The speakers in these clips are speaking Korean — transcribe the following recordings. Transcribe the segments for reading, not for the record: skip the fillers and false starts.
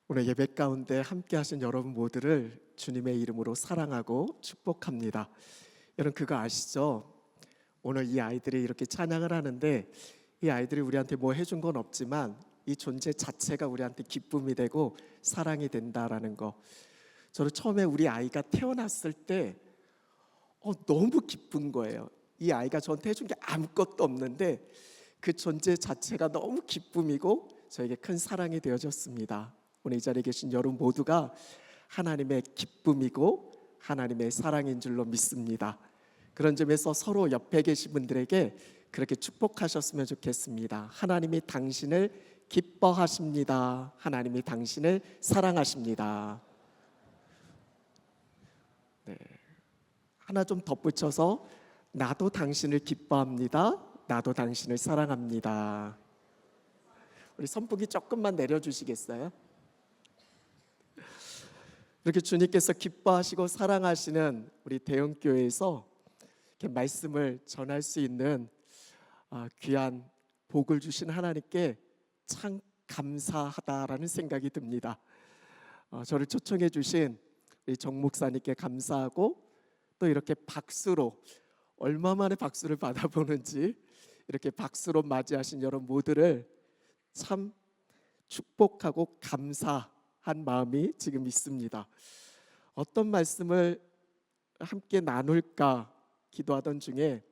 오늘 예배 가운데 함께 하신 여러분 모두를 주님의 이름으로 사랑하고 축복합니다. 여러분 그거 아시죠? 오늘 이 아이들이 이렇게 찬양을 하는데 이 아이들이 우리한테 뭐 해준 건 없지만 이 존재 자체가 우리한테 기쁨이 되고 사랑이 된다라는 거. 저는 처음에 우리 아이가 태어났을 때 너무 기쁜 거예요. 이 아이가 저한테 해준 게 아무것도 없는데 그 존재 자체가 너무 기쁨이고 저에게 큰 사랑이 되어졌습니다. 오늘 이 자리에 계신 여러분 모두가 하나님의 기쁨이고 하나님의 사랑인 줄로 믿습니다. 그런 점에서 서로 옆에 계신 분들에게 그렇게 축복하셨으면 좋겠습니다. 하나님이 당신을 기뻐하십니다. 하나님이 당신을 사랑하십니다. 네. 하나 좀 덧붙여서 나도 당신을 기뻐합니다. 나도 당신을 사랑합니다. 우리 선풍기 조금만 내려주시겠어요? 이렇게 주님께서 기뻐하시고 사랑하시는 우리 대형교회에서 이렇게 말씀을 전할 수 있는 귀한 복을 주신 하나님께 참 감사하다라는 생각이 듭니다. 저를 초청해 주신 우리 정 목사님께 감사하고 또 이렇게 박수로 얼마 만에 박수를 받아보는지 이렇게 박수로 맞이하신 여러분 모두를 참 축복하고 감사한 마음이 지금 있습니다. 어떤 말씀을 함께 나눌까 기도하던 중에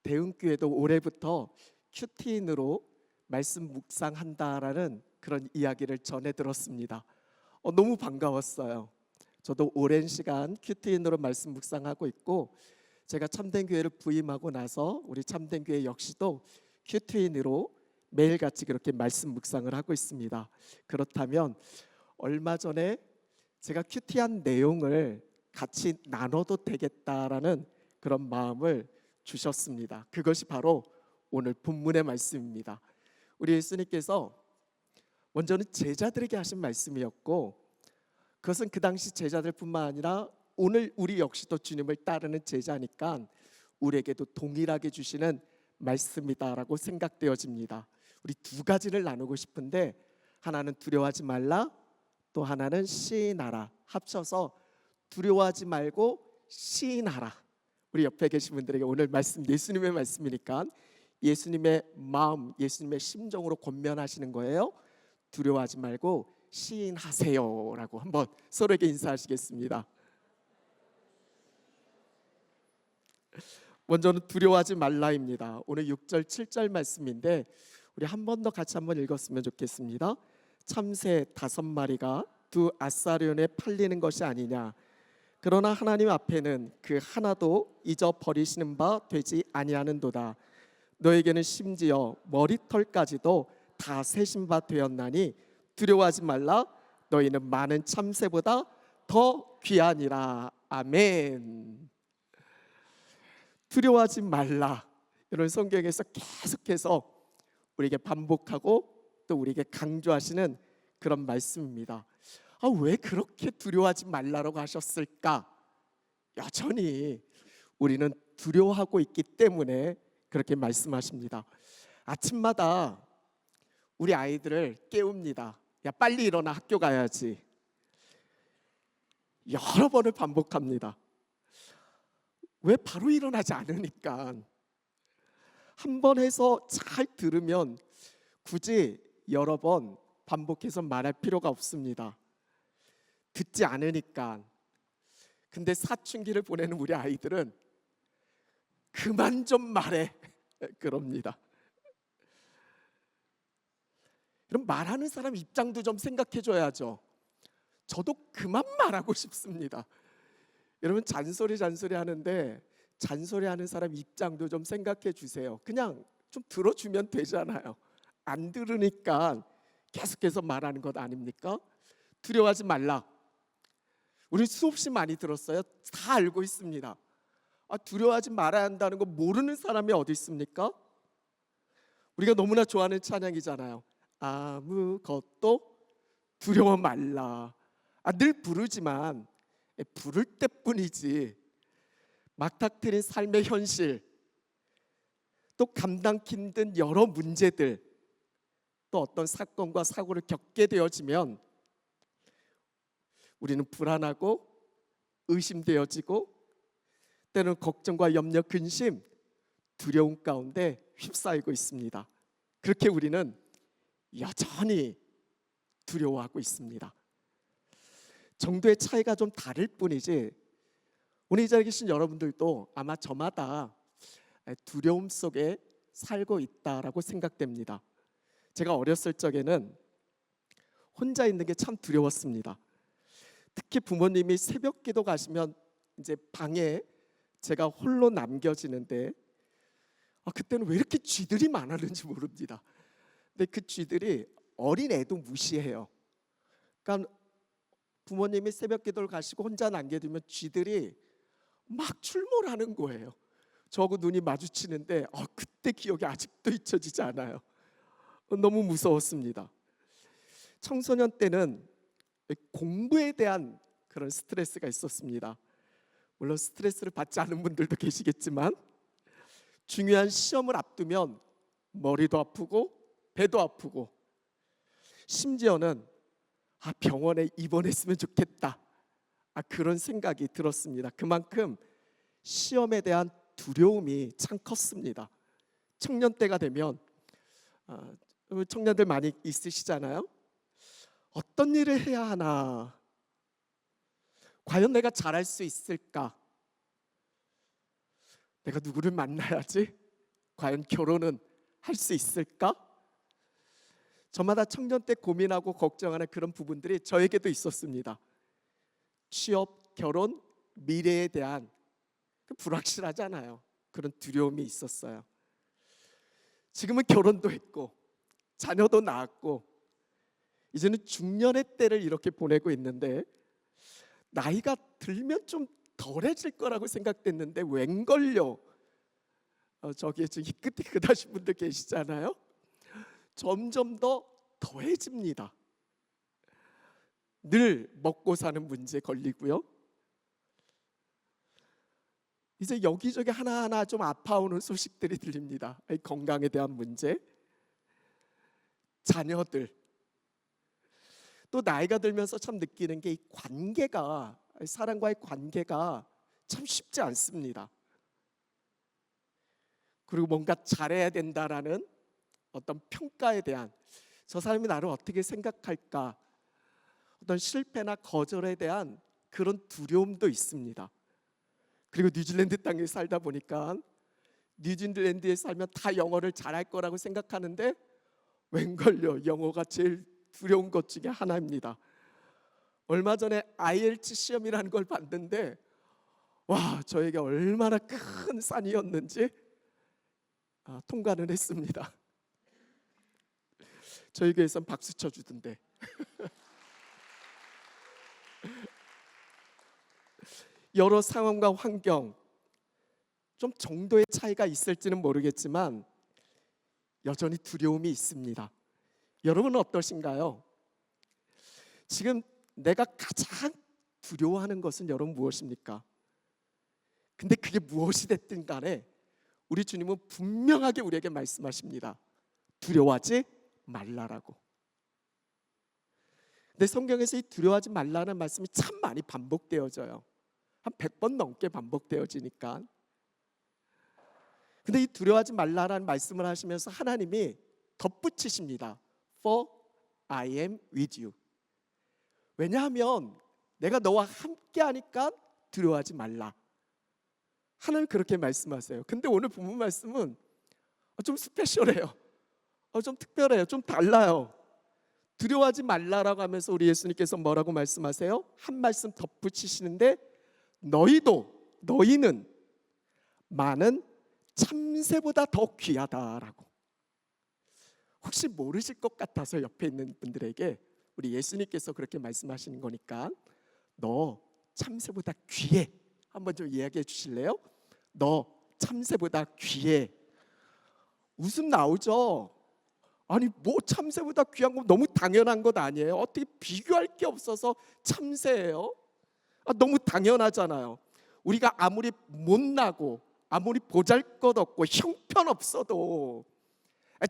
대흥교회도 올해부터 큐티인으로 말씀 묵상한다라는 그런 이야기를 전해 들었습니다. 너무 반가웠어요. 저도 오랜 시간 큐티인으로 말씀 묵상하고 있고 제가 참된교회를 부임하고 나서 우리 참된교회 역시도 큐티인으로 매일같이 그렇게 말씀 묵상을 하고 있습니다. 그렇다면 얼마 전에 제가 큐티한 내용을 같이 나눠도 되겠다라는 그런 마음을 주셨습니다. 그것이 바로 오늘 본문의 말씀입니다. 우리 예수님께서 먼저는 제자들에게 하신 말씀이었고 그것은 그 당시 제자들뿐만 아니라 오늘 우리 역시도 주님을 따르는 제자니까 우리에게도 동일하게 주시는 말씀이다라고 생각되어집니다. 우리 두 가지를 나누고 싶은데 하나는 두려워하지 말라, 또 하나는 시인하라. 합쳐서 두려워하지 말고 시인하라. 우리 옆에 계신 분들에게 오늘 말씀 예수님의 말씀이니까 예수님의 마음, 예수님의 심정으로 권면하시는 거예요. 두려워하지 말고 시인하세요라고 한번 서로에게 인사하시겠습니다. 먼저는 두려워하지 말라입니다. 오늘 6절 7절 말씀인데 우리 한 번 더 같이 한번 읽었으면 좋겠습니다. 참새 5마리가 두 아사리온에 팔리는 것이 아니냐. 그러나 하나님 앞에는 그 하나도 잊어버리시는 바 되지 아니하는도다. 너에게는 심지어 머리털까지도 다 세신 바 되었나니 두려워하지 말라. 너희는 많은 참새보다 더 귀하니라. 아멘. 두려워하지 말라. 이런 성경에서 계속해서 우리에게 반복하고 또 우리에게 강조하시는 그런 말씀입니다. 왜 그렇게 두려워하지 말라고 하셨을까? 여전히 우리는 두려워하고 있기 때문에 그렇게 말씀하십니다. 아침마다 우리 아이들을 깨웁니다. 야, 빨리 일어나, 학교 가야지. 여러 번을 반복합니다. 왜 바로 일어나지 않으니까. 한 번 해서 잘 들으면 굳이 여러 번 반복해서 말할 필요가 없습니다. 듣지 않으니까. 근데 사춘기를 보내는 우리 아이들은 그만 좀 말해 그럽니다. 그럼 말하는 사람 입장도 좀 생각해 줘야죠. 저도 그만 말하고 싶습니다. 여러분 잔소리 하는데 잔소리하는 사람 입장도 좀 생각해 주세요. 그냥 좀 들어주면 되잖아요. 안 들으니까 계속해서 말하는 것 아닙니까? 두려워하지 말라. 우리 수없이 많이 들었어요. 다 알고 있습니다. 두려워하지 말아야 한다는 거 모르는 사람이 어디 있습니까? 우리가 너무나 좋아하는 찬양이잖아요. 아무것도 두려워 말라. 늘 부르지만 부를 때뿐이지 막닥뜨린 삶의 현실, 또 감당기 힘든 여러 문제들, 또 어떤 사건과 사고를 겪게 되어지면 우리는 불안하고 의심되어지고 때로는 걱정과 염려, 근심, 두려움 가운데 휩싸이고 있습니다. 그렇게 우리는 여전히 두려워하고 있습니다. 정도의 차이가 좀 다를 뿐이지 오늘 이 자리에 계신 여러분들도 아마 저마다 두려움 속에 살고 있다라고 생각됩니다. 제가 어렸을 적에는 혼자 있는 게 참 두려웠습니다. 특히 부모님이 새벽 기도 가시면 이제 방에 제가 홀로 남겨지는데 그때는 왜 이렇게 쥐들이 많았는지 모릅니다. 근데 그 쥐들이 어린 애도 무시해요. 그러니까 부모님이 새벽 기도를 가시고 혼자 남겨두면 쥐들이 막 출몰하는 거예요. 저하고 눈이 마주치는데 그때 기억이 아직도 잊혀지지 않아요. 너무 무서웠습니다. 청소년 때는 공부에 대한 그런 스트레스가 있었습니다. 물론 스트레스를 받지 않은 분들도 계시겠지만 중요한 시험을 앞두면 머리도 아프고 배도 아프고 심지어는 병원에 입원했으면 좋겠다 그런 생각이 들었습니다. 그만큼 시험에 대한 두려움이 참 컸습니다. 청년 때가 되면 청년들 많이 있으시잖아요. 어떤 일을 해야 하나? 과연 내가 잘할 수 있을까? 내가 누구를 만나야지? 과연 결혼은 할 수 있을까? 저마다 청년 때 고민하고 걱정하는 그런 부분들이 저에게도 있었습니다. 취업, 결혼, 미래에 대한 불확실하잖아요. 그런 두려움이 있었어요. 지금은 결혼도 했고 자녀도 낳았고 이제는 중년의 때를 이렇게 보내고 있는데 나이가 들면 좀 덜해질 거라고 생각됐는데 웬걸요? 저기에 지금 희끗희끗하신 분들 계시잖아요. 점점 더 더해집니다. 늘 먹고 사는 문제 걸리고요. 이제 여기저기 하나하나 좀 아파오는 소식들이 들립니다. 건강에 대한 문제, 자녀들. 또 나이가 들면서 참 느끼는 게 이 관계가, 사람과의 관계가 참 쉽지 않습니다. 그리고 뭔가 잘해야 된다라는 어떤 평가에 대한, 저 사람이 나를 어떻게 생각할까, 어떤 실패나 거절에 대한 그런 두려움도 있습니다. 그리고 뉴질랜드 땅에 살다 보니까 뉴질랜드에 살면 다 영어를 잘할 거라고 생각하는데 웬걸요, 영어가 제일 두려운 것 중에 하나입니다. 얼마 전에 IELTS 시험이라는 걸 봤는데 와, 저에게 얼마나 큰 산이었는지 통과는 했습니다. 저희 교회에선 박수 쳐주던데. 여러 상황과 환경, 좀 정도의 차이가 있을지는 모르겠지만 여전히 두려움이 있습니다. 여러분은 어떠신가요? 지금 내가 가장 두려워하는 것은 여러분 무엇입니까? 근데 그게 무엇이 됐든 간에 우리 주님은 분명하게 우리에게 말씀하십니다. 두려워하지 말라라고. 근데 성경에서 이 두려워하지 말라는 말씀이 참 많이 반복되어져요. 한 100번 넘게 반복되어지니까. 근데 이 두려워하지 말라라는 말씀을 하시면서 하나님이 덧붙이십니다. For I am with you. 왜냐하면 내가 너와 함께 하니까 두려워하지 말라. 하나님 그렇게 말씀하세요. 근데 오늘 본문 말씀은 좀 스페셜해요. 좀 특별해요. 좀 달라요. 두려워하지 말라라고 하면서 우리 예수님께서 뭐라고 말씀하세요? 한 말씀 덧붙이시는데 너희는 많은 참새보다 더 귀하다라고. 혹시 모르실 것 같아서 옆에 있는 분들에게 우리 예수님께서 그렇게 말씀하시는 거니까 너 참새보다 귀해. 한번 좀 이야기해 주실래요? 너 참새보다 귀해. 웃음 나오죠? 아니 뭐 참새보다 귀한 건 너무 당연한 것 아니에요? 어떻게 비교할 게 없어서 참새예요? 너무 당연하잖아요. 우리가 아무리 못나고 아무리 보잘것없고 형편없어도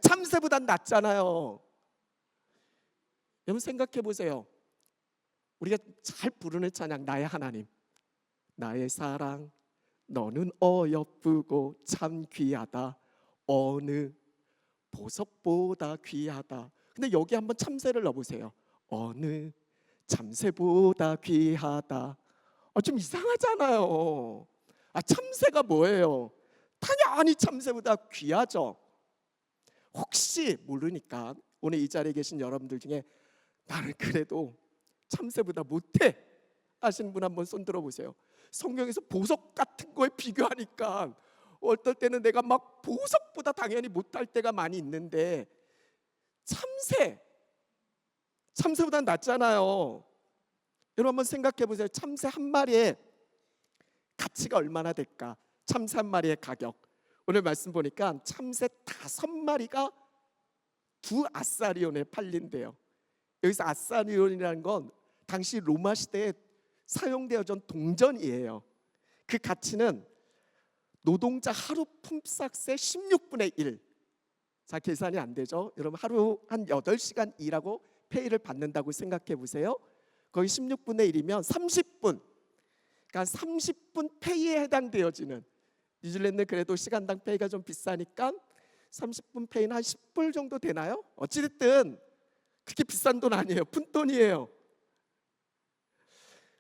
참새보단 낫잖아요. 여러분 생각해 보세요. 우리가 잘 부르는 찬양, 나의 하나님, 나의 사랑, 너는 어여쁘고 참 귀하다, 어느 보석보다 귀하다. 근데 여기 한번 참새를 넣어보세요. 어느 참새보다 귀하다. 좀 이상하잖아요. 참새가 뭐예요? 당연히 참새보다 귀하죠. 혹시 모르니까 오늘 이 자리에 계신 여러분들 중에 나는 그래도 참새보다 못해 하시는 분 한번 손 들어보세요. 성경에서 보석 같은 거에 비교하니까 어떨 때는 내가 막 보석보다 당연히 못할 때가 많이 있는데 참새보다 낫잖아요. 여러분 한번 생각해 보세요. 참새 한 마리의 가치가 얼마나 될까? 참새 한 마리의 가격. 오늘 말씀 보니까 참새 5마리가 2아사리온에 팔린대요. 여기서 아사리온이라는 건 당시 로마 시대에 사용되어진 동전이에요. 그 가치는 노동자 하루 품삯의 16분의 1. 자, 계산이 안 되죠. 여러분 하루 한 8시간 일하고 페이를 받는다고 생각해 보세요. 거의 16분의 1이면 30분. 그러니까 30분 페이에 해당되어지는, 뉴질랜드는 그래도 시간당 페이가 좀 비싸니까 30분 페이는 한 10불 정도 되나요? 어찌됐든 그렇게 비싼 돈 아니에요. 푼돈이에요.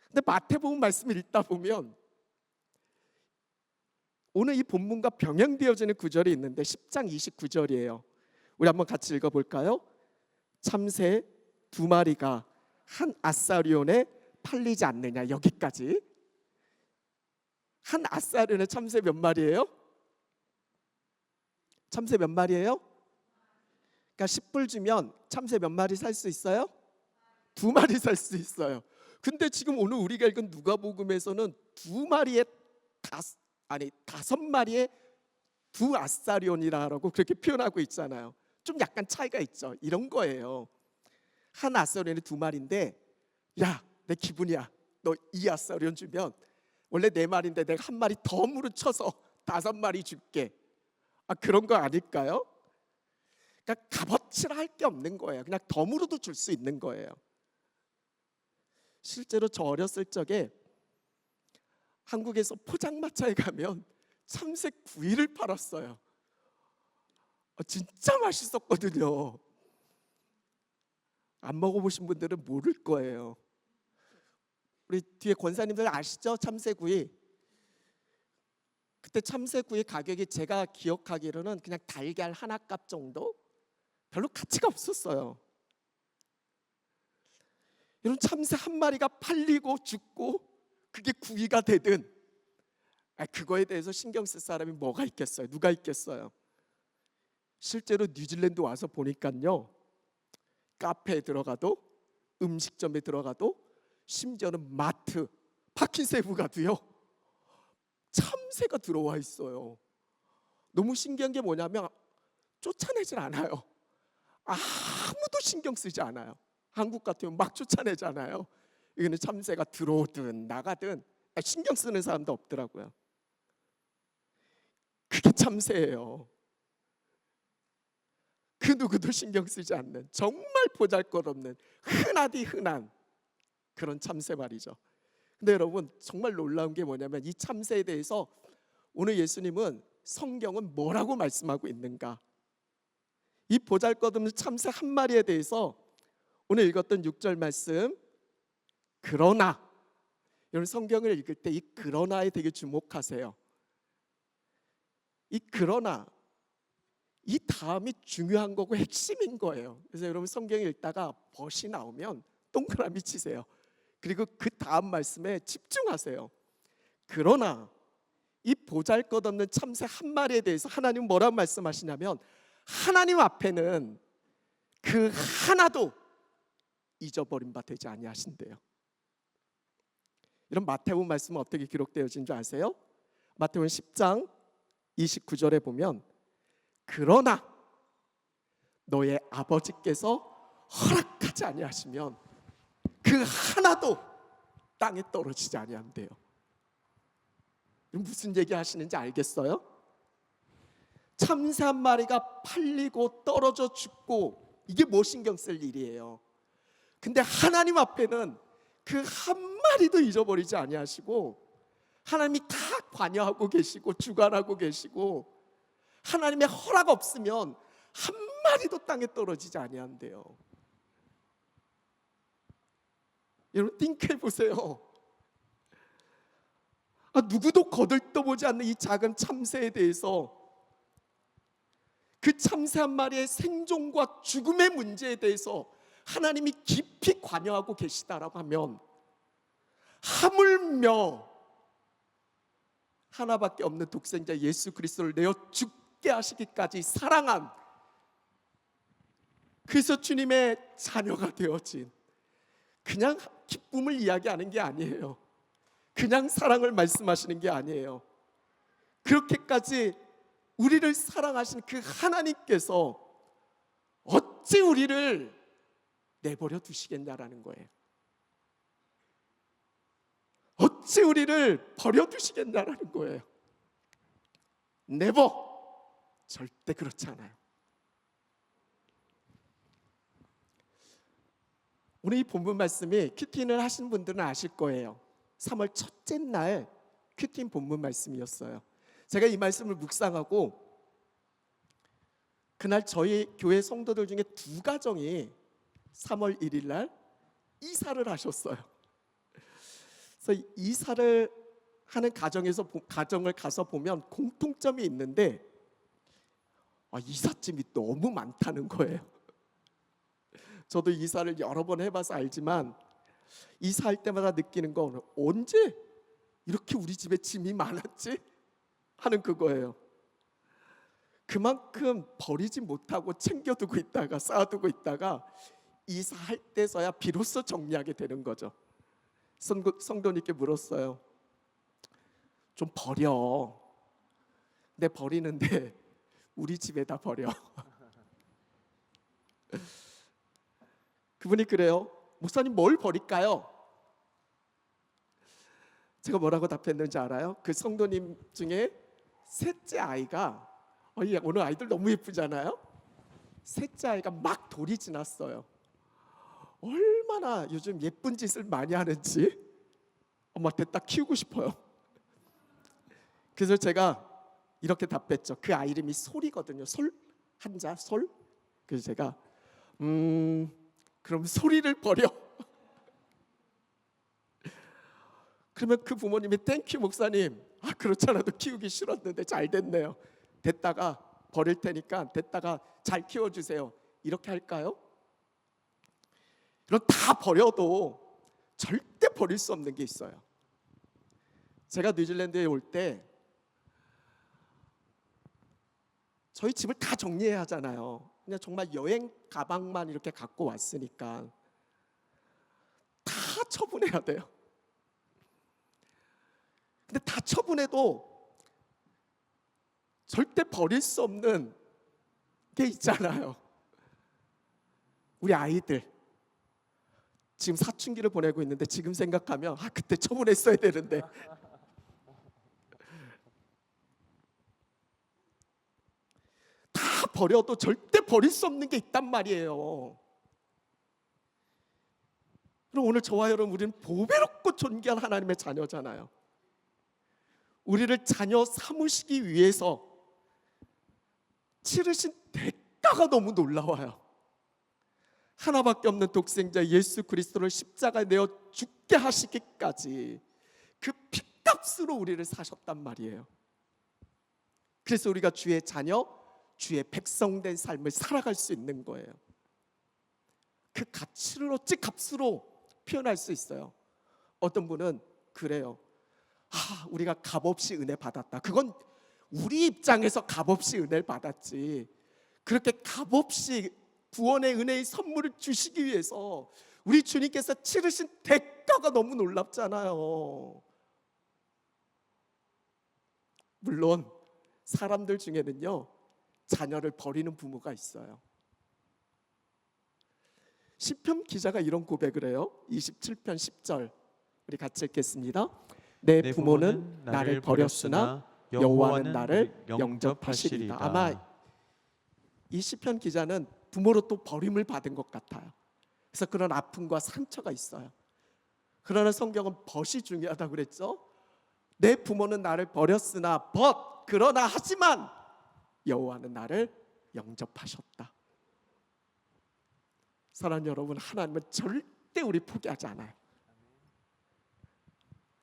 근데 마태복음 말씀을 읽다 보면 오늘 이 본문과 병행되어지는 구절이 있는데 10장 29절이에요. 우리 한번 같이 읽어볼까요? 참새 2마리가 한 아사리온에 팔리지 않느냐. 여기까지. 한 아사리온에 참새 몇 마리예요? 참새 몇 마리예요? 그러니까 10불 주면 참새 몇 마리 살 수 있어요? 2마리 살 수 있어요. 근데 지금 오늘 우리가 읽은 누가복음에서는 5마리에 2아사리온이라고 그렇게 표현하고 있잖아요. 좀 약간 차이가 있죠. 이런 거예요. 한 아사리온이 2마리인데, 야, 내 기분이야. 너 2아사리온 주면 원래 4마리인데 내가 한 마리 더 무르쳐서 5마리 줄게. 그런 거 아닐까요? 그러니까 값어치라 할 게 없는 거예요. 그냥 덤으로도 줄 수 있는 거예요. 실제로 저 어렸을 적에 한국에서 포장마차에 가면 참새 구이를 팔았어요. 진짜 맛있었거든요. 안 먹어보신 분들은 모를 거예요. 우리 뒤에 권사님들 아시죠? 참새구이. 그때 참새구이 가격이 제가 기억하기로는 그냥 달걀 하나 값 정도? 별로 가치가 없었어요. 여러분, 참새 한 마리가 팔리고 죽고 그게 구이가 되든 그거에 대해서 신경 쓸 사람이 뭐가 있겠어요? 누가 있겠어요? 실제로 뉴질랜드 와서 보니까요, 카페에 들어가도, 음식점에 들어가도, 심지어는 마트, 파킨세부 가도요, 참새가 들어와 있어요. 너무 신기한 게 뭐냐면 쫓아내질 않아요. 아무도 신경 쓰지 않아요. 한국 같으면 막 쫓아내잖아요. 여기는 참새가 들어오든 나가든 신경 쓰는 사람도 없더라고요. 그게 참새예요. 그 누구도 신경 쓰지 않는, 정말 보잘것없는, 흔하디 흔한 그런 참새 말이죠. 근데 여러분, 정말 놀라운 게 뭐냐면 이 참새에 대해서 오늘 예수님은, 성경은 뭐라고 말씀하고 있는가? 이 보잘것없는 참새 한 마리에 대해서 오늘 읽었던 6절 말씀, 그러나, 여러분 성경을 읽을 때 이 그러나에 되게 주목하세요. 이 그러나, 이 다음이 중요한 거고 핵심인 거예요. 그래서 여러분 성경 읽다가 벗이 나오면 동그라미 치세요. 그리고 그 다음 말씀에 집중하세요. 그러나 이 보잘것없는 참새 한 마리에 대해서 하나님은 뭐라고 말씀하시냐면, 하나님 앞에는 그 하나도 잊어버린 바 되지 아니하신대요. 이런 마태복음 말씀은 어떻게 기록되어진 줄 아세요? 마태복음 10장 29절에 보면, 그러나 너의 아버지께서 허락하지 아니하시면 그 하나도 땅에 떨어지지 아니한대요. 무슨 얘기 하시는지 알겠어요? 참새 한 마리가 팔리고 떨어져 죽고 이게 뭐 신경 쓸 일이에요. 근데 하나님 앞에는 그 한마디도 잊어버리지 아니하시고 하나님이 다 관여하고 계시고 주관하고 계시고 하나님의 허락 없으면 한마디도 땅에 떨어지지 아니한대요. 여러분 띵크해 보세요. 누구도 거들떠보지 않는 이 작은 참새에 대해서, 그 참새 한 마리의 생존과 죽음의 문제에 대해서 하나님이 깊이 관여하고 계시다라고 하면, 하물며 하나밖에 없는 독생자 예수 그리스도를 내어 죽게 하시기까지 사랑한, 그래서 주님의 자녀가 되어진, 그냥 기쁨을 이야기하는 게 아니에요. 그냥 사랑을 말씀하시는 게 아니에요. 그렇게까지 우리를 사랑하신 그 하나님께서 어찌 우리를 내버려 두시겠냐라는 거예요. 어찌 우리를 버려 두시겠냐라는 거예요. 네버, 절대 그렇지 않아요. 오늘 이 본문 말씀이 큐티인을 하신 분들은 아실 거예요. 3월 첫째 날 큐티인 본문 말씀이었어요. 제가 이 말씀을 묵상하고 그날 저희 교회 성도들 중에 2가정이 3월 1일 날 이사를 하셨어요. 그래서 이사를 하는 가정을 가서 보면 공통점이 있는데, 이삿짐이 너무 많다는 거예요. 저도 이사를 여러 번 해봐서 알지만 이사할 때마다 느끼는 건, 언제 이렇게 우리 집에 짐이 많았지? 하는 그거예요. 그만큼 버리지 못하고 챙겨두고 있다가 쌓아두고 있다가 이사할 때서야 비로소 정리하게 되는 거죠. 성도님께 물었어요. 좀 버려. 내 버리는데 우리 집에다 버려. 그분이 그래요. 목사님 뭘 버릴까요? 제가 뭐라고 답했는지 알아요? 그 성도님 중에 셋째 아이가, 오늘 아이들 너무 예쁘잖아요? 셋째 아이가 막 돌이 지났어요. 얼마나 요즘 예쁜 짓을 많이 하는지 엄마 됐다 키우고 싶어요. 그래서 제가 이렇게 답했죠. 그 아이 이름이 솔이거든요. 솔, 한자 솔. 그래서 제가 그럼 소리를 버려. 그러면 그 부모님이 땡큐 목사님, 그렇잖아도 키우기 싫었는데 잘 됐네요. 됐다가 버릴 테니까 됐다가 잘 키워주세요. 이렇게 할까요? 그럼 다 버려도 절대 버릴 수 없는 게 있어요. 제가 뉴질랜드에 올 때 저희 집을 다 정리해야 하잖아요. 그냥 정말 여행 가방만 이렇게 갖고 왔으니까 다 처분해야 돼요. 근데 다 처분해도 절대 버릴 수 없는 게 있잖아요. 우리 아이들 지금 사춘기를 보내고 있는데, 지금 생각하면 그때 처분했어야 되는데. 다 버려도 절대 버릴 수 없는 게 있단 말이에요. 그럼 오늘 저와 여러분, 우리는 보배롭고 존귀한 하나님의 자녀잖아요. 우리를 자녀 삼으시기 위해서 치르신 대가가 너무 놀라워요. 하나밖에 없는 독생자 예수 그리스도를 십자가에 내어 죽게 하시기까지 그 핏값으로 우리를 사셨단 말이에요. 그래서 우리가 주의 자녀, 주의 백성된 삶을 살아갈 수 있는 거예요. 그 가치를 어찌 값으로 표현할 수 있어요? 어떤 분은 그래요. 우리가 값없이 은혜 받았다. 그건 우리 입장에서 값없이 은혜를 받았지, 그렇게 값없이 구원의 은혜의 선물을 주시기 위해서 우리 주님께서 치르신 대가가 너무 놀랍잖아요. 물론 사람들 중에는요, 자녀를 버리는 부모가 있어요. 시편 기자가 이런 고백을 해요. 27편 10절 우리 같이 읽겠습니다. 내 부모는 나를 버렸으나 여호와는 나를 영접하시리다. 아마 이 시편 기자는 부모로 또 버림을 받은 것 같아요. 그래서 그런 아픔과 상처가 있어요. 그러나 성경은 벗이 중요하다고 그랬죠. 내 부모는 나를 버렸으나 그러나 하지만 여호와는 나를 영접하셨다. 사랑하는 여러분, 하나님은 절대 우리 포기하지 않아요.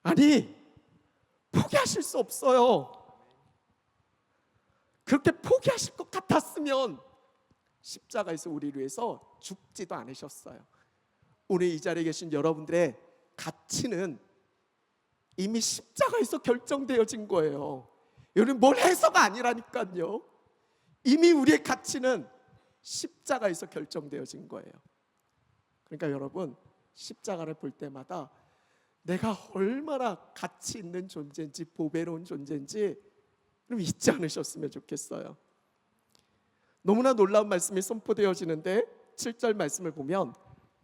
아니, 포기하실 수 없어요. 그렇게 포기하실 것 같았으면 십자가에서 우리를 위해서 죽지도 않으셨어요. 오늘 이 자리에 계신 여러분들의 가치는 이미 십자가에서 결정되어진 거예요. 여러분, 뭘 해서가 아니라니까요. 이미 우리의 가치는 십자가에서 결정되어진 거예요. 그러니까 여러분, 십자가를 볼 때마다 내가 얼마나 가치 있는 존재인지, 보배로운 존재인지 좀 잊지 않으셨으면 좋겠어요. 너무나 놀라운 말씀이 선포되어지는데 7절 말씀을 보면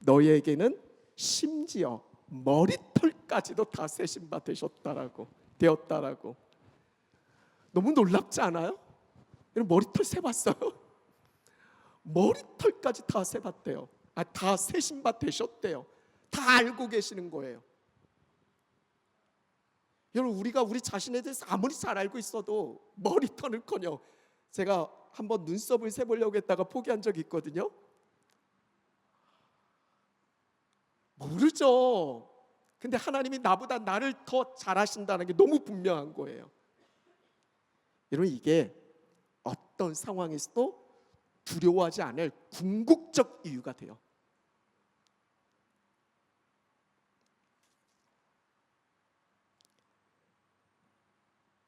너희에게는 심지어 머리털까지도 다 세신 바 되었다라고. 너무 놀랍지 않아요? 여러분, 머리털 세봤어요? 머리털까지 다 세봤대요. 다 세신 바 되셨대요. 다 알고 계시는 거예요. 여러분, 우리가 우리 자신에 대해서 아무리 잘 알고 있어도 머리털은커녕, 제가 한번 눈썹을 세보려고 했다가 포기한 적이 있거든요. 모르죠. 근데 하나님이 나보다 나를 더 잘하신다는 게 너무 분명한 거예요. 여러분, 이게 어떤 상황에서도 두려워하지 않을 궁극적 이유가 돼요.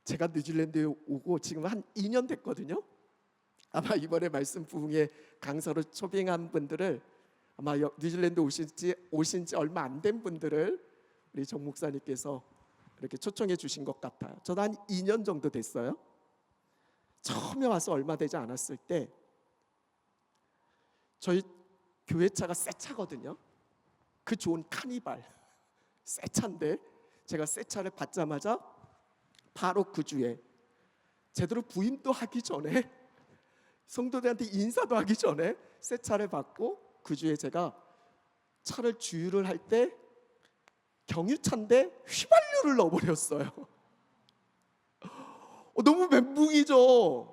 제가 뉴질랜드에 오고 지금 한 2년 됐거든요. 아마 이번에 말씀 부흥회 강사로 초빙한 분들을, 아마 뉴질랜드 오신 지 얼마 안 된 분들을 우리 정 목사님께서 이렇게 초청해 주신 것 같아요. 저도 한 2년 정도 됐어요. 처음에 와서 얼마 되지 않았을 때 저희 교회 차가 새 차거든요. 그 좋은 카니발 새 차인데, 제가 새 차를 받자마자 바로 그 주에 제대로 부임도 하기 전에, 성도들한테 인사도 하기 전에 새 차를 받고, 그 주에 제가 차를 주유를 할 때 경유차인데 휘발유를 넣어버렸어요. 너무 멘붕이죠.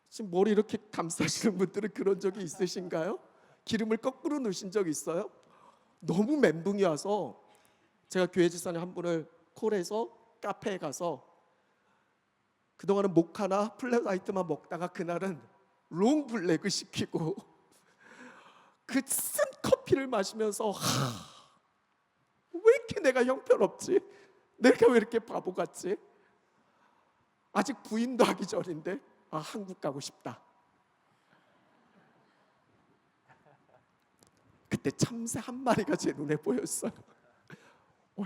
지금 머리 이렇게 감싸시는 분들은 그런 적이 있으신가요? 기름을 거꾸로 넣으신 적 있어요? 너무 멘붕이 와서 제가 교회 집사님 한 분을 콜해서 카페에 가서, 그동안은 모카나 플랫 화이트만 먹다가 그날은 롱블랙을 시키고 그 쓴 커피를 마시면서 왜 이렇게 내가 형편없지? 내가 왜 이렇게 바보 같지? 아직 부인도 하기 전인데 한국 가고 싶다. 그때 참새 한 마리가 제 눈에 보였어요.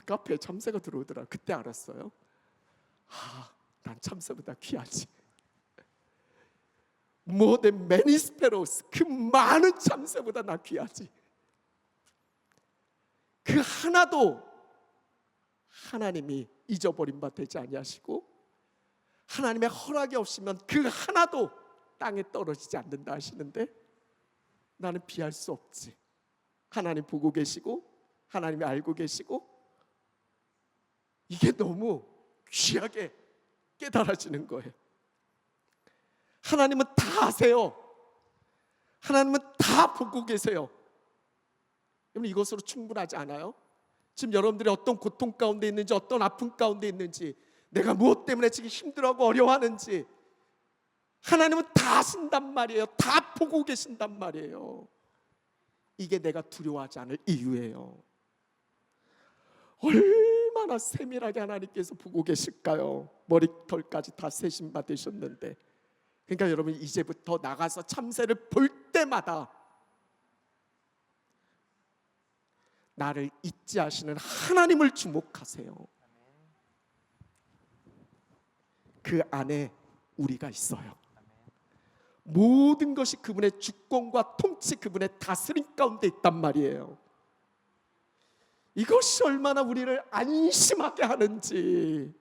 카페에 참새가 들어오더라. 그때 알았어요. 난 참새보다 귀하지. More than many sparrows, 그 많은 참새보다 나 귀하지. 그 하나도 하나님이 잊어버린 바 되지 아니하시고, 하나님의 허락이 없으면 그 하나도 땅에 떨어지지 않는다 하시는데, 나는 비할 수 없지. 하나님 보고 계시고 하나님이 알고 계시고, 이게 너무 귀하게 깨달아지는 거예요. 하나님은 다 아세요. 하나님은 다 보고 계세요. 여러분, 이것으로 충분하지 않아요? 지금 여러분들이 어떤 고통 가운데 있는지, 어떤 아픔 가운데 있는지, 내가 무엇 때문에 지금 힘들어하고 어려워하는지 하나님은 다 아신단 말이에요. 다 보고 계신단 말이에요. 이게 내가 두려워하지 않을 이유예요. 얼마나 세밀하게 하나님께서 보고 계실까요? 머리털까지 다 세신 바 되셨는데. 그러니까 여러분, 이제부터 나가서 참새를 볼 때마다 나를 잊지 않으시는 하나님을 주목하세요. 그 안에 우리가 있어요. 모든 것이 그분의 주권과 통치, 그분의 다스림 가운데 있단 말이에요. 이것이 얼마나 우리를 안심하게 하는지.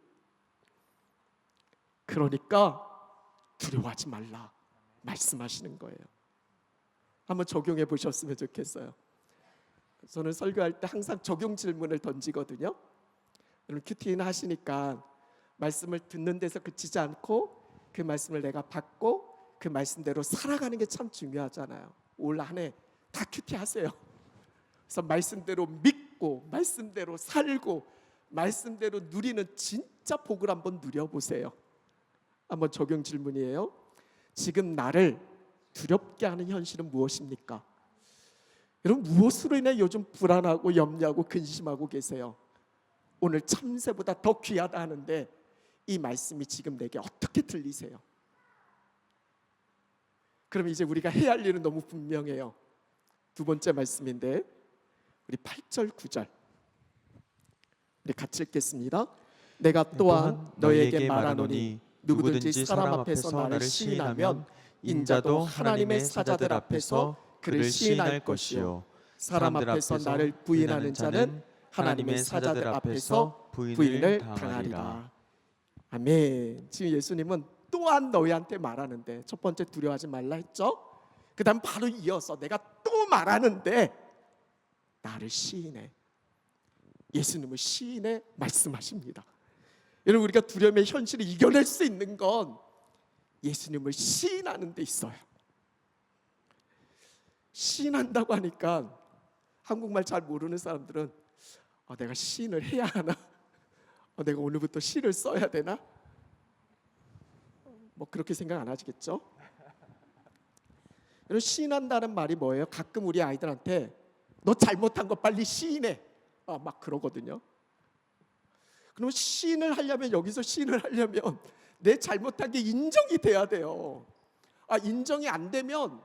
그러니까 두려워하지 말라 말씀하시는 거예요. 한번 적용해 보셨으면 좋겠어요. 저는 설교할 때 항상 적용 질문을 던지거든요. 여러분 큐티인 하시니까 말씀을 듣는 데서 그치지 않고 그 말씀을 내가 받고 그 말씀대로 살아가는 게 참 중요하잖아요. 올 한 해 다 큐티 하세요. 그래서 말씀대로 믿고 말씀대로 살고 말씀대로 누리는 진짜 복을 한번 누려보세요. 한번 적용 질문이에요. 지금 나를 두렵게 하는 현실은 무엇입니까? 여러분 무엇으로 인해 요즘 불안하고 염려하고 근심하고 계세요? 오늘 참새보다 더 귀하다 하는데 이 말씀이 지금 내게 어떻게 들리세요? 그럼 이제 우리가 해야 할 일은 너무 분명해요. 두 번째 말씀인데 우리 8절 9절 우리 같이 읽겠습니다. 내가 또한 너에게 말하노니 누구든지 사람 앞에서 나를 시인하면 인자도 하나님의 사자들 앞에서 그를 시인할 것이요 사람 앞에서 나를 부인하는 자는 하나님의 사자들 앞에서 부인을 당하리라. 아멘. 지금 예수님은 또한 너희한테 말하는데 첫 번째 두려워하지 말라 했죠. 그 다음 바로 이어서 내가 또 말하는데 나를 시인해. 예수님은 시인해 말씀하십니다. 여러분 우리가 두려움의 현실을 이겨낼 수 있는 건 예수님을 시인하는 데 있어요. 시인한다고 하니까 한국말 잘 모르는 사람들은 내가 시인을 해야 하나? 내가 오늘부터 시를 써야 되나? 뭐 그렇게 생각 안 하시겠죠? 여러분 시인한다는 말이 뭐예요? 가끔 우리 아이들한테 너 잘못한 거 빨리 시인해 막 그러거든요. 그럼 시인을 하려면 여기서 시인을 하려면 내 잘못한 게 인정이 돼야 돼요. 인정이 안 되면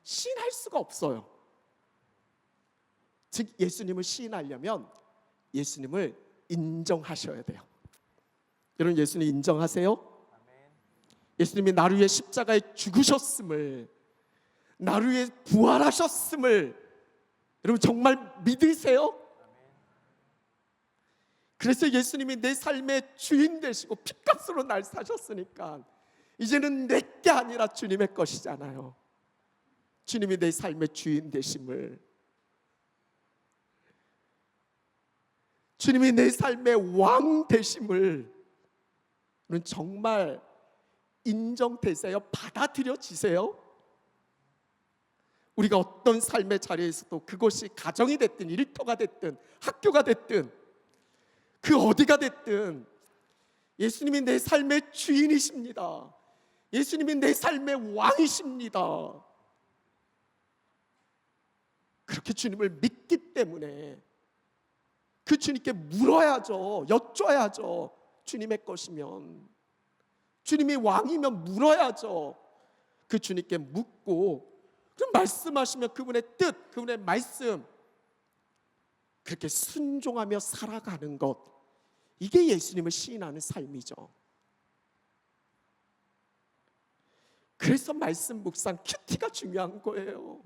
시인할 수가 없어요. 즉 예수님을 시인하려면 예수님을 인정하셔야 돼요. 여러분 예수님 인정하세요? 예수님이 나를 위해 십자가에 죽으셨음을, 나를 위해 부활하셨음을 여러분 정말 믿으세요? 그래서 예수님이 내 삶의 주인 되시고 핏값으로 날 사셨으니까 이제는 내 게 아니라 주님의 것이잖아요. 주님이 내 삶의 주인 되심을, 주님이 내 삶의 왕 되심을 정말 인정되세요? 받아들여지세요? 우리가 어떤 삶의 자리에서도 그것이 가정이 됐든 일터가 됐든 학교가 됐든 그 어디가 됐든 예수님이 내 삶의 주인이십니다. 예수님이 내 삶의 왕이십니다. 그렇게 주님을 믿기 때문에 그 주님께 물어야죠. 여쭤야죠. 주님의 것이면, 주님이 왕이면 물어야죠. 그 주님께 묻고 그럼 말씀하시면 그분의 뜻, 그분의 말씀 그렇게 순종하며 살아가는 것, 이게 예수님을 시인하는 삶이죠. 그래서 말씀 묵상 큐티가 중요한 거예요.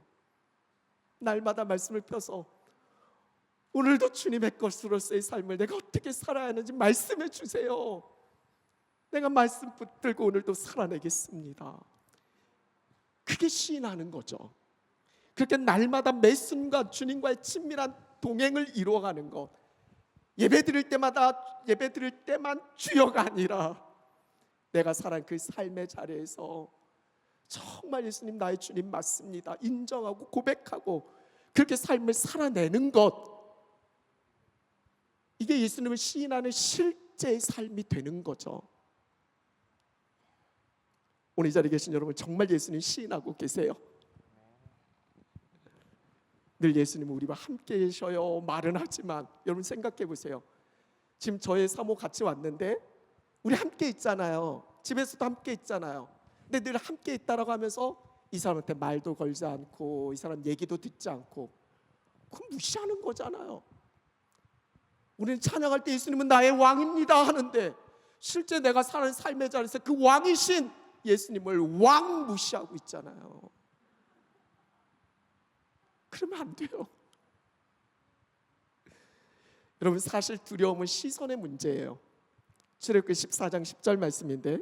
날마다 말씀을 펴서 오늘도 주님의 것으로서의 삶을 내가 어떻게 살아야 하는지 말씀해 주세요. 내가 말씀 붙들고 오늘도 살아내겠습니다. 그게 시인하는 거죠. 그렇게 날마다 매 순간 주님과의 친밀한 동행을 이루어가는 것, 예배 드릴 때마다 예배 드릴 때만 주여가 아니라 내가 살아간 그 삶의 자리에서 정말 예수님 나의 주님 맞습니다 인정하고 고백하고 그렇게 삶을 살아내는 것, 이게 예수님을 시인하는 실제의 삶이 되는 거죠. 오늘 이 자리에 계신 여러분 정말 예수님 시인하고 계세요? 늘 예수님은 우리와 함께 계셔요 말은 하지만 여러분 생각해 보세요. 지금 저의 사모 같이 왔는데 우리 함께 있잖아요. 집에서도 함께 있잖아요. 근데 늘 함께 있다라고 하면서 이 사람한테 말도 걸지 않고 이 사람 얘기도 듣지 않고 그건 무시하는 거잖아요. 우리는 찬양할 때 예수님은 나의 왕입니다 하는데 실제 내가 사는 삶의 자리에서 그 왕이신 예수님을 왕 무시하고 있잖아요. 그러면 안 돼요. 여러분 사실 두려움은 시선의 문제예요. 출애굽기 14장 10절 말씀인데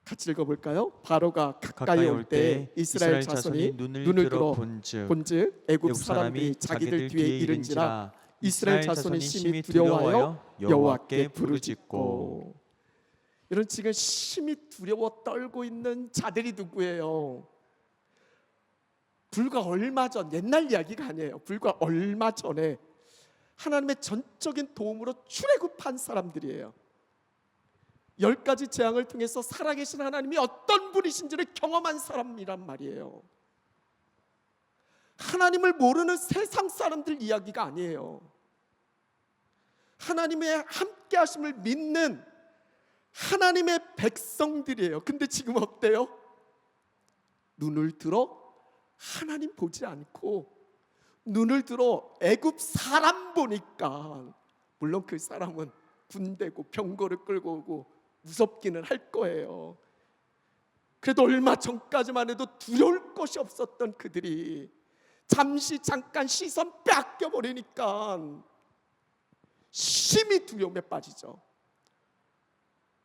같이 읽어볼까요? 바로가 가까이 가까이 올 때 이스라엘 자손이 눈을 들어 본즉 애굽 사람들이 자기들 뒤에 이른지라 이스라엘 자손이 심히 두려워하여 여호와께 부르짖고. 이런 지금 심히 두려워 떨고 있는 자들이 누구예요? 불과 얼마 전, 옛날 이야기가 아니에요. 불과 얼마 전에 하나님의 전적인 도움으로 출애굽한 사람들이에요. 10가지 재앙을 통해서 살아계신 하나님이 어떤 분이신지를 경험한 사람이란 말이에요. 하나님을 모르는 세상 사람들 이야기가 아니에요. 하나님의 함께 하심을 믿는 하나님의 백성들이에요. 근데 지금 어때요? 눈을 들어 하나님 보지 않고 눈을 들어 애굽 사람 보니까, 물론 그 사람은 군대고 병거를 끌고 오고 무섭기는 할 거예요. 그래도 얼마 전까지만 해도 두려울 것이 없었던 그들이 잠깐 시선 뺏겨 버리니까 심히 두려움에 빠지죠.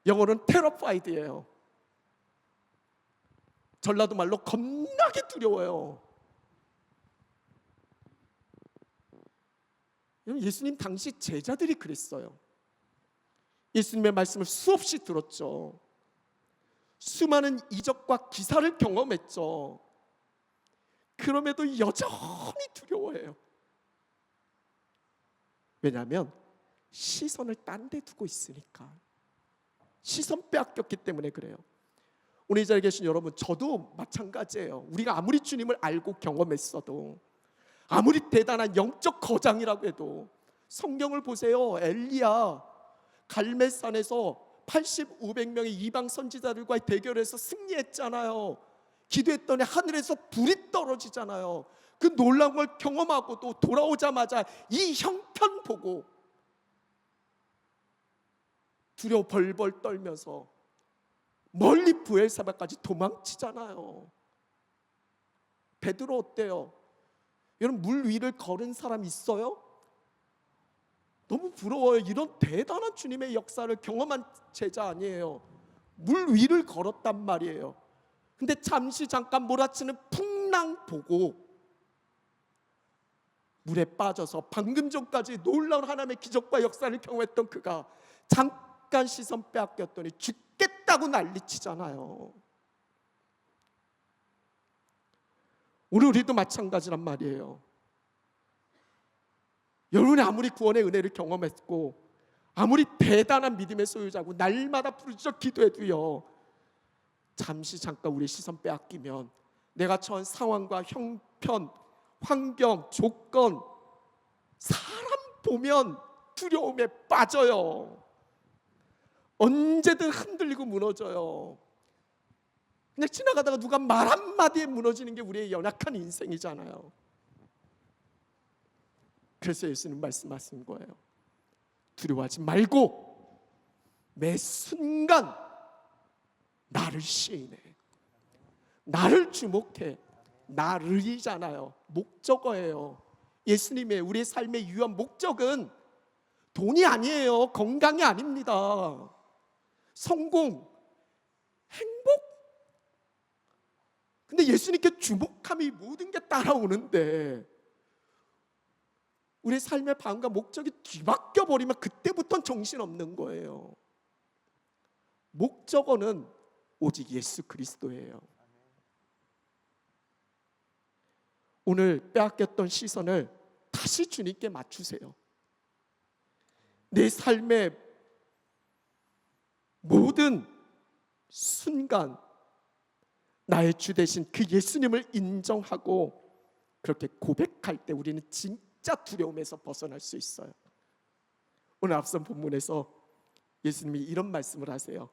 영어로는 terrified예요. 전라도 말로 겁나게 두려워요. 예수님 당시 제자들이 그랬어요. 예수님의 말씀을 수없이 들었죠. 수많은 이적과 기사를 경험했죠. 그럼에도 여전히 두려워해요. 왜냐하면 시선을 딴 데 두고 있으니까. 시선 빼앗겼기 때문에 그래요. 오늘 이 자리에 계신 여러분, 저도 마찬가지예요. 우리가 아무리 주님을 알고 경험했어도, 아무리 대단한 영적 거장이라고 해도, 성경을 보세요. 엘리야 갈멜산에서 80, 500명의 이방 선지자들과의 대결에서 승리했잖아요. 기도했더니 하늘에서 불이 떨어지잖아요. 그 놀라운 걸 경험하고도 돌아오자마자 이 형편 보고 두려워 벌벌 떨면서 멀리 브엘사바까지 도망치잖아요. 베드로 어때요? 여러분, 물 위를 걸은 사람 있어요? 너무 부러워요. 이런 대단한 주님의 역사를 경험한 제자 아니에요. 물 위를 걸었단 말이에요. 근데 잠깐 몰아치는 풍랑 보고 물에 빠져서 방금 전까지 놀라운 하나님의 기적과 역사를 경험했던 그가 잠깐 시선 빼앗겼더니 죽겠다고 난리치잖아요. 오늘 우리도 마찬가지란 말이에요. 여러분이 아무리 구원의 은혜를 경험했고 아무리 대단한 믿음의 소유자고 날마다 부르짖어 기도해도요, 잠깐 우리 시선 빼앗기면 내가 처한 상황과 형편, 환경, 조건, 사람 보면 두려움에 빠져요. 언제든 흔들리고 무너져요. 그냥 지나가다가 누가 말 한마디에 무너지는 게 우리의 연약한 인생이잖아요. 그래서 예수님 말씀하신 거예요. 두려워하지 말고 매 순간 나를 시인해, 나를 주목해. 나를이잖아요. 목적어예요. 예수님의 우리의 삶의 유한 목적은 돈이 아니에요. 건강이 아닙니다. 성공, 행복. 근데 예수님께 주목함이 모든 게 따라오는데 우리의 삶의 방향과 목적이 뒤바뀌어 버리면 그때부터는 정신없는 거예요. 목적어는 오직 예수 그리스도예요. 오늘 빼앗겼던 시선을 다시 주님께 맞추세요. 내 삶의 모든 순간 나의 주 되신 그 예수님을 인정하고 그렇게 고백할 때 우리는 진짜 두려움에서 벗어날 수 있어요. 오늘 앞선 본문에서 예수님이 이런 말씀을 하세요.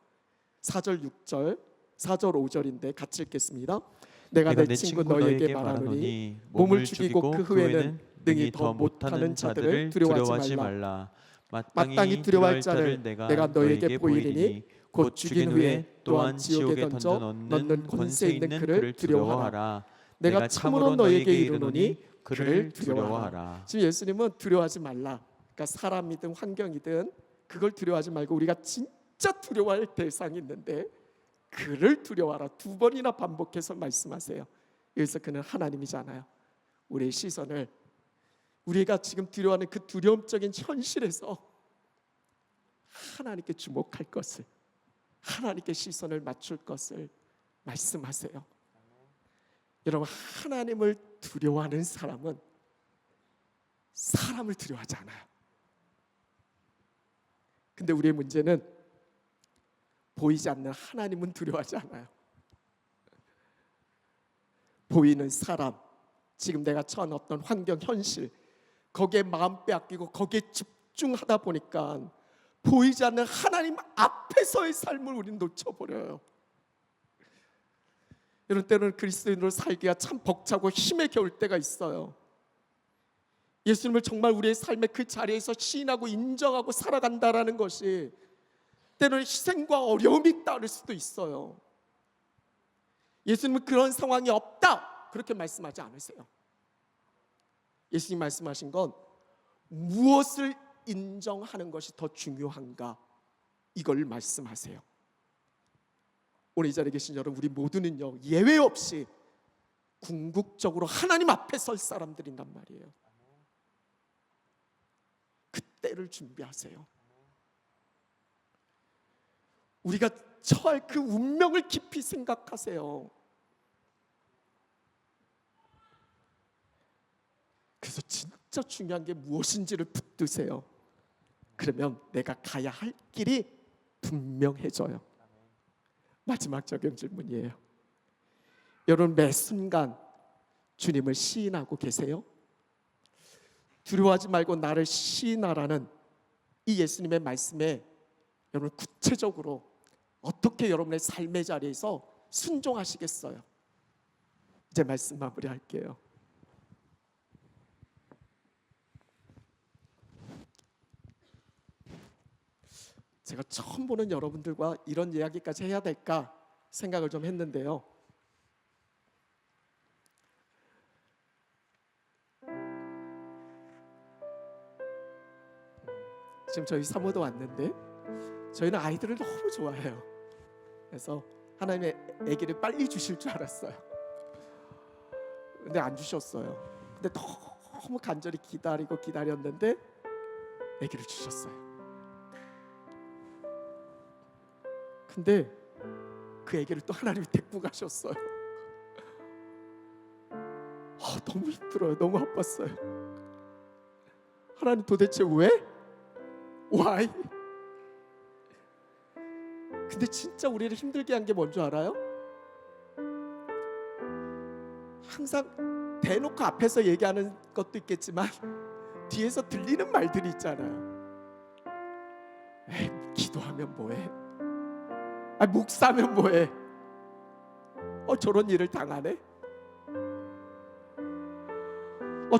4절 6절 4절 5절인데 같이 읽겠습니다. 내가 내 친구 너에게 말하노니 몸을 죽이고 그 후에는 능히 더 못하는 자들을 두려워하지 말라. 마땅히 두려워할 자를 내가 너에게 보이리니 곧 죽인 후에 또한 지옥에 던져 넣는 권세 있는 그를 두려워하라. 내가 참으로 너에게 이르노니 그를 두려워하라. 지금 예수님은 두려워하지 말라. 그러니까 사람이든 환경이든 그걸 두려워하지 말고 우리가 진짜 두려워할 대상이 있는데 그를 두려워하라. 2번이나 반복해서 말씀하세요. 여기서 그는 하나님이잖아요. 우리의 시선을 우리가 지금 두려워하는 그 두려움적인 현실에서 하나님께 주목할 것을, 하나님께 시선을 맞출 것을 말씀하세요. 여러분, 하나님을 두려워하는 사람은 사람을 두려워하지 않아요. 근데 우리의 문제는 보이지 않는 하나님은 두려워하지 않아요. 보이는 사람, 지금 내가 처한 어떤 환경, 현실, 거기에 마음 빼앗기고 거기에 집중하다 보니까 보이지 않는 하나님 앞에서의 삶을 우리는 놓쳐버려요. 이런 때는 그리스도인으로 살기가 참 벅차고 힘에 겨울 때가 있어요. 예수님을 정말 우리의 삶의 그 자리에서 시인하고 인정하고 살아간다라는 것이 때로는 희생과 어려움이 따를 수도 있어요. 예수님은 그런 상황이 없다 그렇게 말씀하지 않으세요. 예수님 말씀하신 건 무엇을 인정하는 것이 더 중요한가, 이걸 말씀하세요. 오늘 이 자리에 계신 여러분, 우리 모두는요, 예외 없이 궁극적으로 하나님 앞에 설 사람들인단 말이에요. 그때를 준비하세요. 우리가 처할 그 운명을 깊이 생각하세요. 그래서 진짜 중요한 게 무엇인지를 붙드세요. 그러면 내가 가야 할 길이 분명해져요. 마지막 적용 질문이에요. 여러분, 매 순간 주님을 시인하고 계세요? 두려워하지 말고 나를 시인하라는 이 예수님의 말씀에 여러분 구체적으로 어떻게 여러분의 삶의 자리에서 순종하시겠어요? 이제 말씀 마무리할게요. 제가 처음 보는 여러분들과 이런 이야기까지 해야 될까 생각을 좀 했는데요. 지금 저희 사모도 왔는데 저희는 아이들을 너무 좋아해요. 그래서 하나님의 아기를 빨리 주실 줄 알았어요. 근데 안 주셨어요. 근데 너무 간절히 기다렸는데 아기를 주셨어요. 근데 그 아기를 또 하나님이 데리고 가셨어요. 너무 힘들어요. 너무 아팠어요. 하나님 도대체 왜? Why? 근데 진짜 우리를 힘들게 한 게 뭔지 알아요? 항상 대놓고 앞에서 얘기하는 것도 있겠지만 뒤에서 들리는 말들이 있잖아요. 에이, 기도하면 뭐해? 목사면 뭐해? 저런 일을 당하네?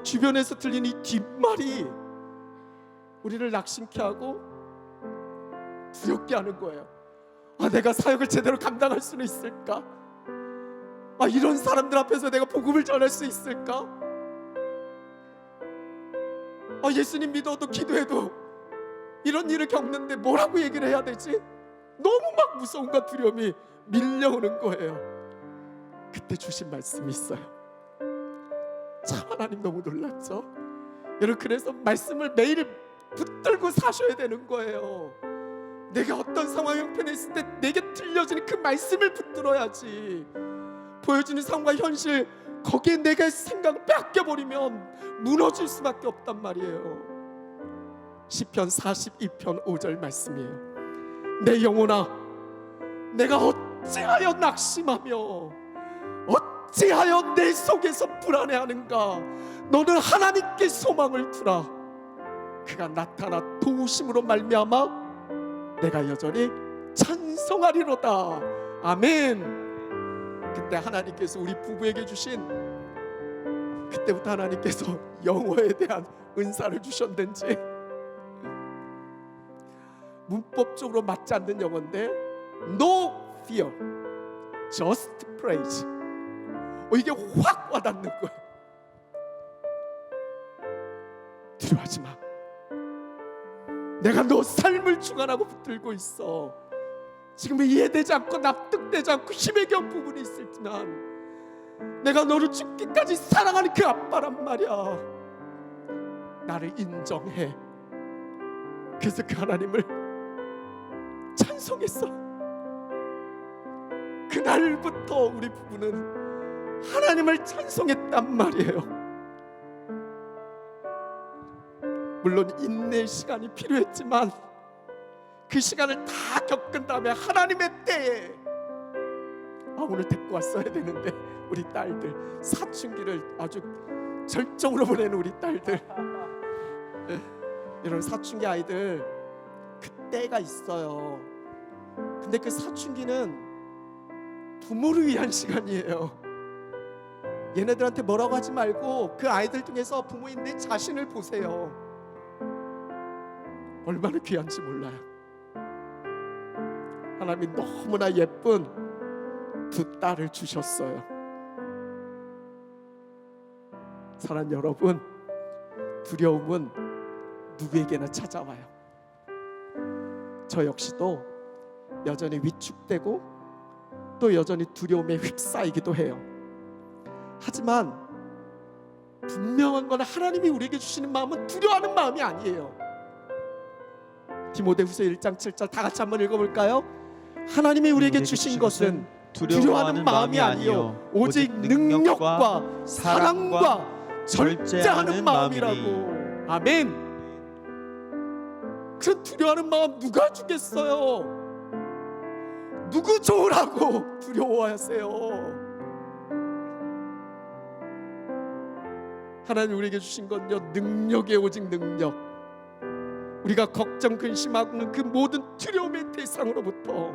주변에서 들리는 이 뒷말이 우리를 낙심케 하고 두렵게 하는 거예요. 내가 사역을 제대로 감당할 수는 있을까? 이런 사람들 앞에서 내가 복음을 전할 수 있을까? 예수님 믿어도 기도해도 이런 일을 겪는데 뭐라고 얘기를 해야 되지? 너무 막 무서움과 두려움이 밀려오는 거예요. 그때 주신 말씀이 있어요. 참 하나님 너무 놀랍죠? 여러분, 그래서 말씀을 매일 붙들고 사셔야 되는 거예요. 내가 어떤 상황 형편에 있을 때 내게 들려지는 그 말씀을 붙들어야지. 보여지는 상황과 현실, 거기에 내가 생각을 뺏겨버리면 무너질 수밖에 없단 말이에요. 시편 42편 5절 말씀이에요. 내 영혼아, 내가 어찌하여 낙심하며 어찌하여 내 속에서 불안해하는가? 너는 하나님께 소망을 두라. 그가 나타나 도우심으로 말미암아 내가 여전히 찬송하리로다. 아멘. 그때 하나님께서 우리 부부에게 주신, 그때부터 하나님께서 영어에 대한 은사를 주셨는지, 문법적으로 맞지 않는 영어인데 No fear, just praise. 이게 확 와닿는 거예요. 두려워하지 마. 내가 너 삶을 주관하고 붙들고 있어. 지금 이해되지 않고 납득되지 않고 힘에 겨운 부분이 있을지만 내가 너를 죽기까지 사랑하는 그 아빠란 말이야. 나를 인정해. 그래서 그 하나님을 찬송했어. 그날부터 우리 부부는 하나님을 찬송했단 말이에요. 물론 인내의 시간이 필요했지만 그 시간을 다 겪은 다음에 하나님의 때에 오늘 데리고 왔어야 되는데 우리 딸들 사춘기를 아주 절정으로 보내는 우리 딸들 여러분 사춘기 아이들 그 때가 있어요. 근데 그 사춘기는 부모를 위한 시간이에요. 얘네들한테 뭐라고 하지 말고 그 아이들 중에서 부모인 내 자신을 보세요. 얼마나 귀한지 몰라요. 하나님이 너무나 예쁜 두 딸을 주셨어요. 사랑하는 여러분, 두려움은 누구에게나 찾아와요. 저 역시도 여전히 위축되고 또 여전히 두려움에 휩싸이기도 해요. 하지만 분명한 건 하나님이 우리에게 주시는 마음은 두려워하는 마음이 아니에요. 디모데후서 1장 7절 다 같이 한번 읽어볼까요? 하나님이 우리에게 주신 것은 두려워하는 마음이 아니요 오직 능력과 사랑과 절제하는 마음이라고. 아멘. 그 두려워하는 마음 누가 주겠어요? 누구 좋으라고 두려워하세요? 하나님 우리에게 주신 건요 능력의 오직 능력. 우리가 걱정 근심하는 그 모든 두려움의 대상으로부터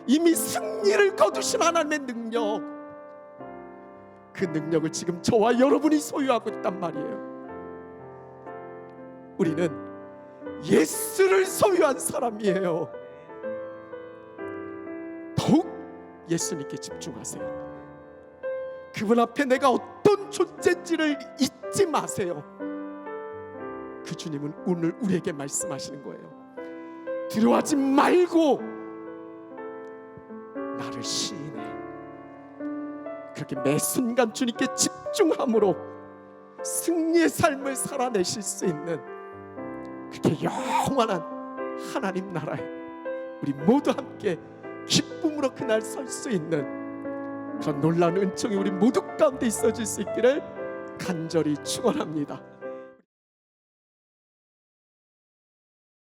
이미 승리를 거두신 하나님의 능력, 그 능력을 지금 저와 여러분이 소유하고 있단 말이에요. 우리는 예수를 소유한 사람이에요. 더욱 예수님께 집중하세요. 그분 앞에 내가 어떤 존재인지를 잊지 마세요. 그 주님은 오늘 우리에게 말씀하시는 거예요. 두려워하지 말고 나를 시인해. 그렇게 매 순간 주님께 집중함으로 승리의 삶을 살아내실 수 있는 그렇게 영원한 하나님 나라에 우리 모두 함께 기쁨으로 그날 설 수 있는 그런 놀라운 은총이 우리 모두 가운데 있어질 수 있기를 간절히 축원합니다.